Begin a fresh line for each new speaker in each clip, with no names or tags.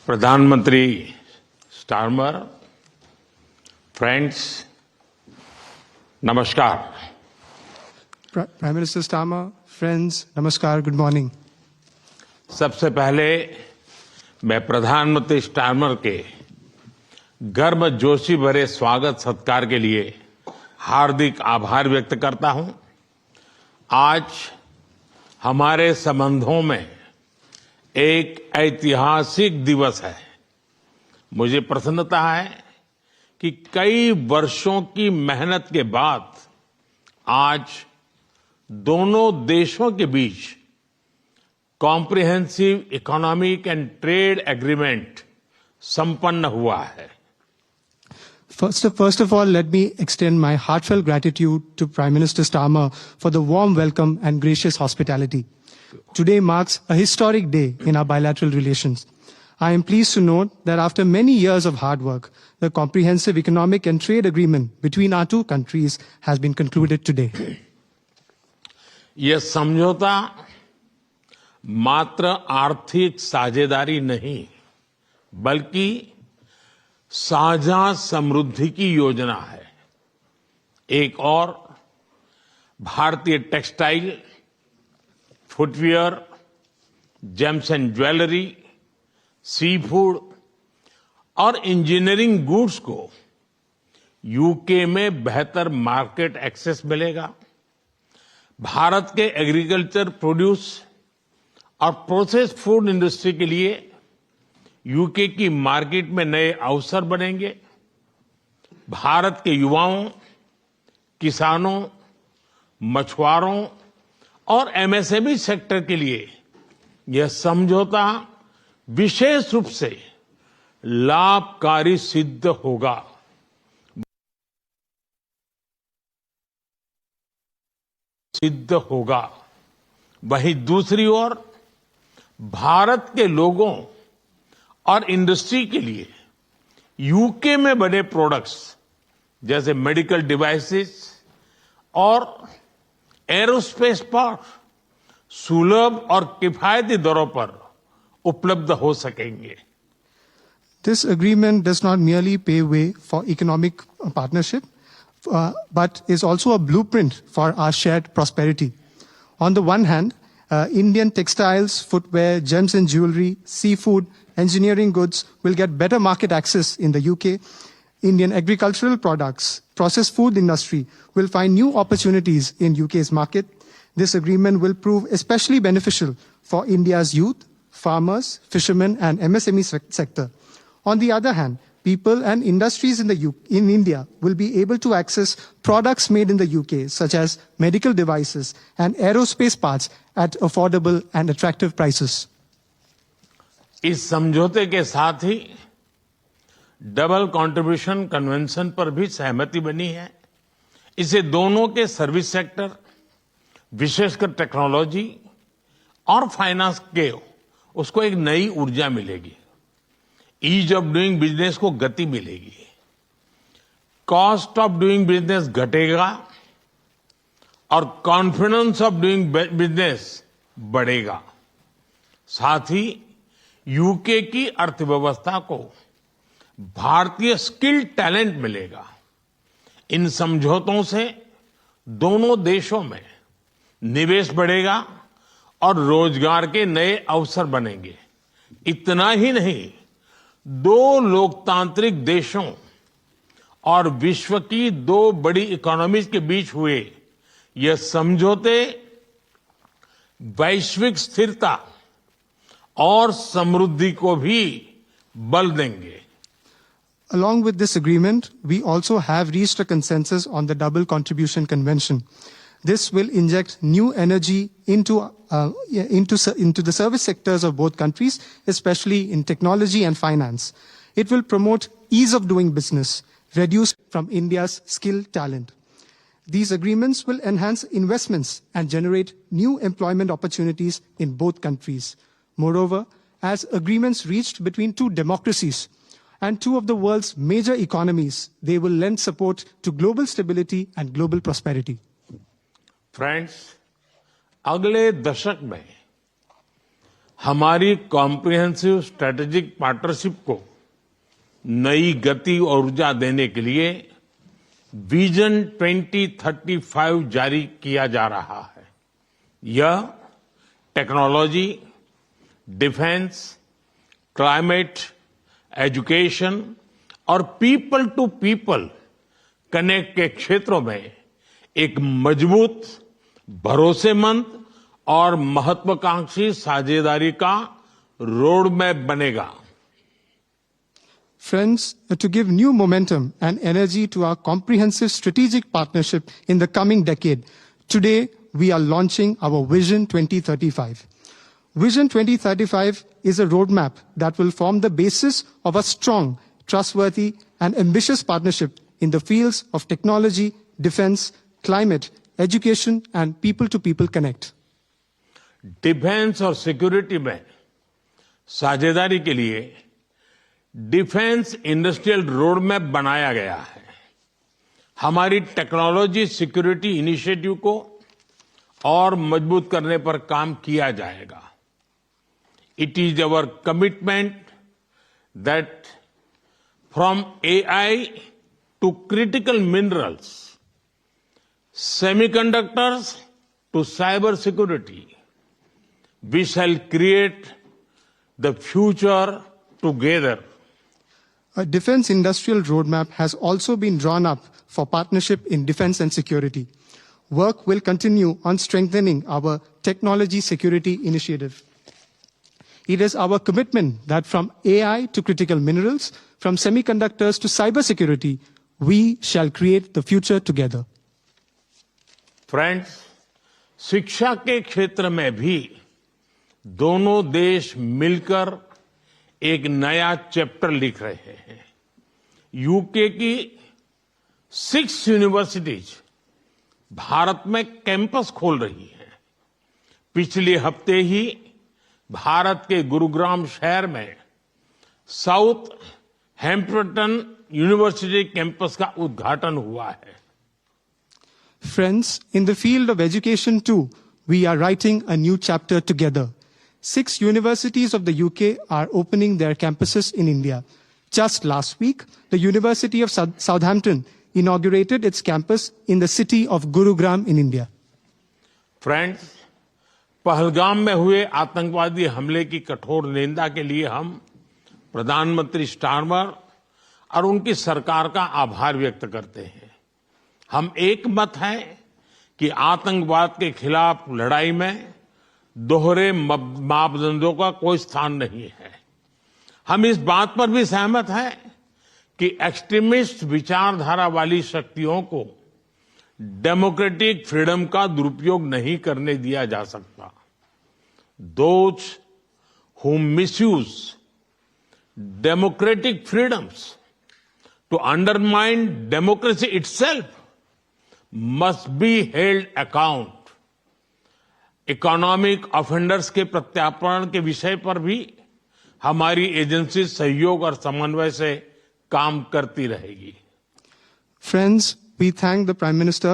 प्रधानमंत्री Starmer, friends, नमस्कार।
Prime Minister Starmer, friends, namaskar, good morning.
सबसे पहले मैं प्रधानमंत्री स्टारमर के गर्मजोशी भरे स्वागत सत्कार के लिए हार्दिक आभार व्यक्त करता हूं। आज हमारे संबंधों में एक ऐतिहासिक दिवस है। मुझे प्रसन्नता है कि कई वर्षों की मेहनत के बाद आज दोनों देशों के बीच comprehensive economic and trade agreement संपन्न हुआ है।
First of all, let me extend my heartfelt gratitude to Prime Minister Starmer for the warm welcome and gracious hospitality. Today marks a historic day in our bilateral relations. I am pleased to note that after many years of hard work, the comprehensive economic and trade agreement between our two countries has been concluded today.
यह समझौता मात्र आर्थिक साझेदारी नहीं, बल्कि साझा समृद्धि की योजना है। एक और भारतीय textile, footwear, gems and jewellery, sea food और इंजीनियरिंग गुड्स को यूके में बेहतर मार्केट एक्सेस मिलेगा। भारत के एग्रीकल्चर प्रोड्यूस और प्रोसेस्ड फूड इंडस्ट्री के लिए यूके की मार्केट में नए अवसर बनेंगे। भारत के युवाओं, किसानों, मछुआरों और एमएसएमई सेक्टर के लिए यह समझौता विशेष रूप से लाभकारी सिद्ध होगा। वहीं दूसरी ओर भारत के लोगों और इंडस्ट्री के लिए यूके में बने प्रोडक्ट्स जैसे मेडिकल डिवाइसेस और एरोस्पेस पार्ट सुलभ और किफायती दरों पर उपलब्ध हो सकेंगे।
This agreement does not merely pave way for economic partnership, but is also a blueprint for our shared prosperity. On the one hand, Indian textiles, footwear, gems and jewelry, seafood, engineering goods will get better market access in the UK. Indian agricultural products, processed food industry will find new opportunities in UK's market. This agreement will prove especially beneficial for India's youth, farmers, fishermen and MSME sector. On the other hand, people and industries in India will be able to access products made in the UK, such as medical devices and aerospace parts at affordable and attractive prices.
इस समझौते के साथ ही double contribution convention पर भी सहमति बनी है। इससे दोनों के सर्विस सेक्टर, विशेषकर टेक्नोलॉजी और फाइनेंस के उसको एक नई ऊर्जा मिलेगी। ईज ऑफ डूइंग बिजनेस को गति मिलेगी। कॉस्ट ऑफ डूइंग बिजनेस घटेगा और कॉन्फिडेंस ऑफ डूइंग बिजनेस बढ़ेगा। साथ ही यूके की अर्थव्यवस्था को भारतीय स्किल टैलेंट मिलेगा। इन समझौतों से दोनों देशों में निवेश बढ़ेगा और रोजगार के नए अवसर बनेंगे। इतना ही नहीं, दो लोकतांत्रिक देशों और विश्व की दो बड़ी इकोनॉमीज के बीच हुए यह समझौते वैश्विक स्थिरता और समृद्धि को भी बल देंगे।
Along with this agreement, we also have reached a consensus on the Double Contribution Convention. This will inject new energy into the service sectors of both countries, especially in technology and finance. It will promote ease of doing business, reduce from India's skilled talent. These agreements will enhance investments and generate new employment opportunities in both countries. Moreover, as agreements reached between two democracies and two of the world's major economies, they will lend support to global stability and global prosperity.
Friends, अगले दशक में हमारी comprehensive strategic partnership को नई गति और ऊर्जा देने के लिए विजन 2035 जारी किया जा रहा है। यह टेक्नोलॉजी, डिफेंस, क्लाइमेट, एजुकेशन और पीपल टू पीपल कनेक्ट के क्षेत्रों में एक मजबूत, भरोसेमंद और महत्वाकांक्षी साझेदारी का रोड मैप बनेगा।
Friends, to give new momentum and energy to our comprehensive strategic partnership in the coming decade, today we are launching our Vision 2035. Vision 2035 is a roadmap that will form the basis of a strong, trustworthy, and ambitious partnership in the fields of technology, defense, climate, education, and people-to-people connect.
Defence और security में साझेदारी के लिए defence industrial road map बनाया गया है। हमारी technology security initiative को और मजबूत करने पर काम किया जाएगा। It is our commitment that from AI to critical minerals, semiconductors to cyber security, we shall create the future together.
A defense industrial roadmap has also been drawn up for partnership in defense and security. Work will continue on strengthening our technology security initiative. It is our commitment that from AI to critical minerals, from semiconductors to cybersecurity, we shall create the future together.
Friends, शिक्षा के क्षेत्र में भी दोनों देश मिलकर एक नया चैप्टर लिख रहे हैं। यूके की 6 यूनिवर्सिटीज भारत में कैंपस खोल रही हैं। पिछले हफ्ते ही भारत के गुरुग्राम शहर में साउथ हैम्पटन यूनिवर्सिटी कैंपस का उद्घाटन हुआ है।
Friends, in the field of education too, we are writing a new chapter together. 6 universities of the UK are opening their campuses in India. Just last week, the University of Southampton inaugurated its campus in the city of Gurugram in India.
Friends, Pahalgam में हुए आतंकवादी हमले की कठोर निंदा के लिए हम प्रधानमंत्री स्टारमर और उनकी सरकार का आभार व्यक्त करते हैं। हम एक मत हैं कि आतंकवाद के खिलाफ लड़ाई में दोहरे मापदंडों का कोई स्थान नहीं है। हम इस बात पर भी सहमत हैं कि एक्सट्रीमिस्ट विचारधारा वाली शक्तियों को डेमोक्रेटिक फ्रीडम का दुरुपयोग नहीं करने दिया जा सकता। Those who misuse democratic freedoms to undermine democracy itself must be held account. Economic offenders के प्रत्यार्पण के विषय पर भी हमारी एजेंसी सहयोग और समन्वय से काम करती रहेगी।
Friends, we thank the Prime Minister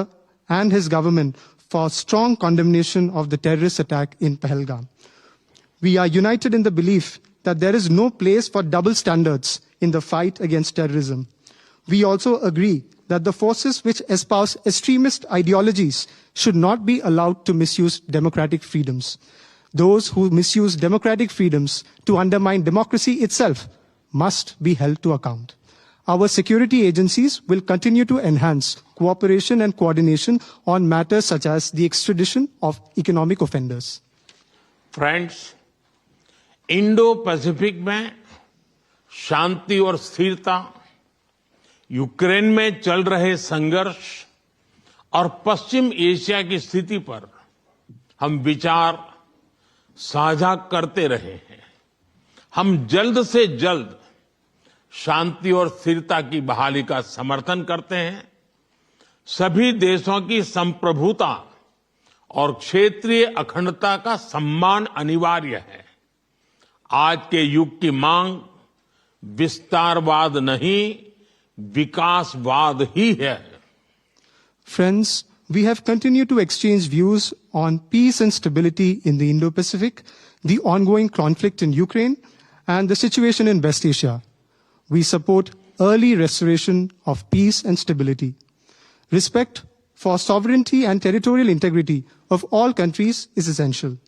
and his government for strong condemnation of the terrorist attack in Pahalgam. We are united in the belief that there is no place for double standards in the fight against terrorism. We also agree that the forces which espouse extremist ideologies should not be allowed to misuse democratic freedoms. Those who misuse democratic freedoms to undermine democracy itself must be held to account. Our security agencies will continue to enhance cooperation and coordination on matters such as the extradition of economic offenders.
Friends, Indo-Pacific में शांति और स्थिरता, Ukraine में चल रहे संघर्ष और पश्चिम Asia की स्थिति पर हम विचार साझा करते रहे हैं। हम जल्द से जल्द शांति और स्थिरता की बहाली का समर्थन करते हैं। सभी देशों की संप्रभुता और क्षेत्रीय अखंडता का सम्मान अनिवार्य है। आज के युग की मांग विस्तारवाद नहीं, विकासवाद ही है।
Friends, we have continued to exchange views on peace and stability in the Indo-Pacific, the ongoing conflict in Ukraine, and the situation in West Asia. We support early restoration of peace and stability. Respect for sovereignty and territorial integrity of all countries is essential.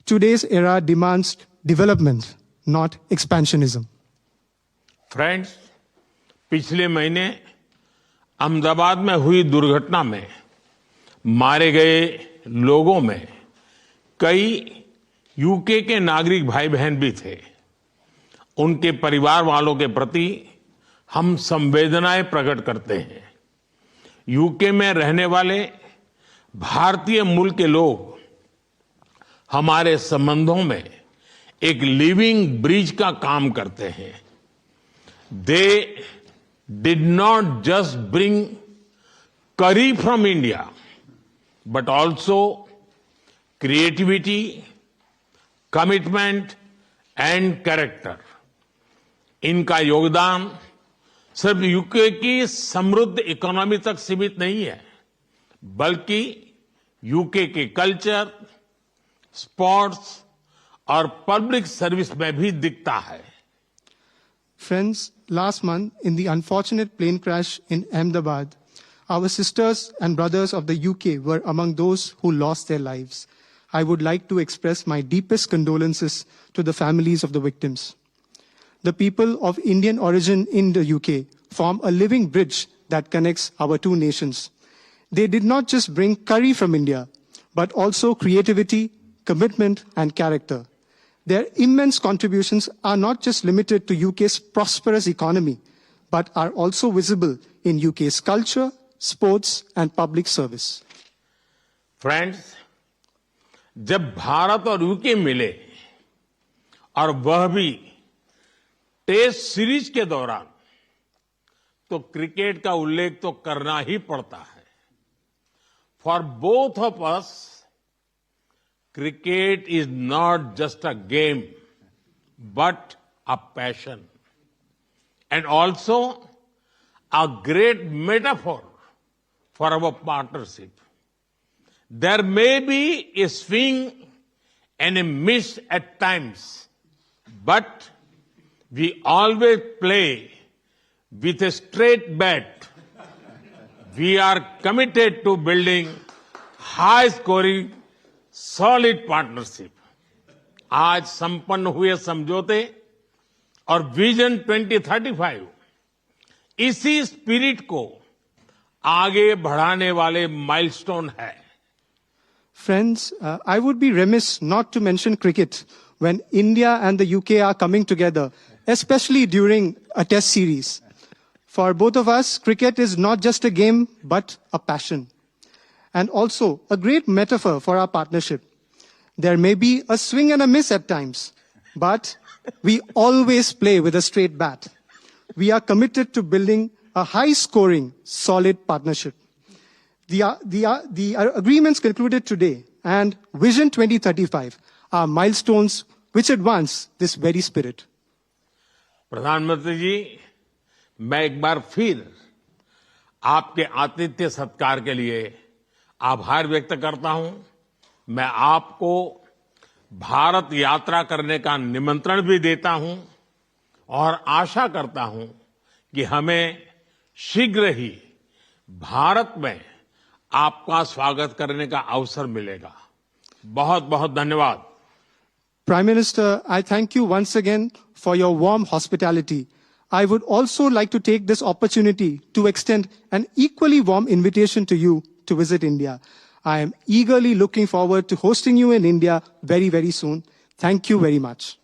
Today's era demands development, not expansionism.
Friends, पिछले महीने अहमदाबाद में हुई दुर्घटना में मारे गए लोगों में कई यूके के नागरिक भाई बहन भी थे। उनके परिवार वालों के प्रति हम संवेदनाएं प्रकट करते हैं। यूके में रहने वाले भारतीय मूल के लोग हमारे संबंधों में एक लिविंग ब्रिज का काम करते हैं। They did not just bring curry from India, but also creativity, commitment and character. इनका योगदान सिर्फ यूके की समृद्ध इकोनॉमी तक सीमित नहीं है, बल्कि यूके के कल्चर, स्पोर्ट्स और पब्लिक सर्विस में भी दिखता है।
Friends, last month in the unfortunate plane crash in Ahmedabad, our sisters and brothers of the UK were among those who lost their lives. I would like to express my deepest condolences to the families of the victims. The people of Indian origin in the UK form a living bridge that connects our two nations. They did not just bring curry from India, but also creativity, commitment, and character. Their immense contributions are not just limited to UK's prosperous economy, but are also visible in UK's culture, sports, and public service.
Friends, जब भारत और UK मिले और वह भी test series के दौरान, तो cricket का उल्लेख तो करना ही पड़ता है। For both of us, cricket is not just a game, but a passion, and also a great metaphor for our partnership. There may be a swing and a miss at times, but we always play with a straight bat. We are committed to building high-scoring solid partnership. आज संपन्न हुए समझौते और vision 2035 इसी spirit को आगे बढ़ाने वाले माइलस्टोन है।
Friends, I would be remiss not to mention cricket when India and the UK are coming together, especially during a test series. For both of us, cricket is not just a game, but a passion. And also a great metaphor for our partnership. There may be a swing and a miss at times, but we always play with a straight bat. We are committed to building a high-scoring, solid partnership. The agreements concluded today and Vision 2035 are milestones which advance this very spirit.
प्रधानमंत्री जी, मैं एक बार फिर आपके आतिथ्य सत्कार के लिए आभार व्यक्त करता हूं। मैं आपको भारत यात्रा करने का निमंत्रण भी देता हूं और आशा करता हूं कि हमें शीघ्र ही भारत में आपका स्वागत करने का अवसर मिलेगा। बहुत बहुत धन्यवाद।
Prime Minister, I thank you once again for your warm hospitality. I would also like to take this opportunity to extend an equally warm invitation to you to visit India. I am eagerly looking forward to hosting you in India very, very soon. Thank you very much.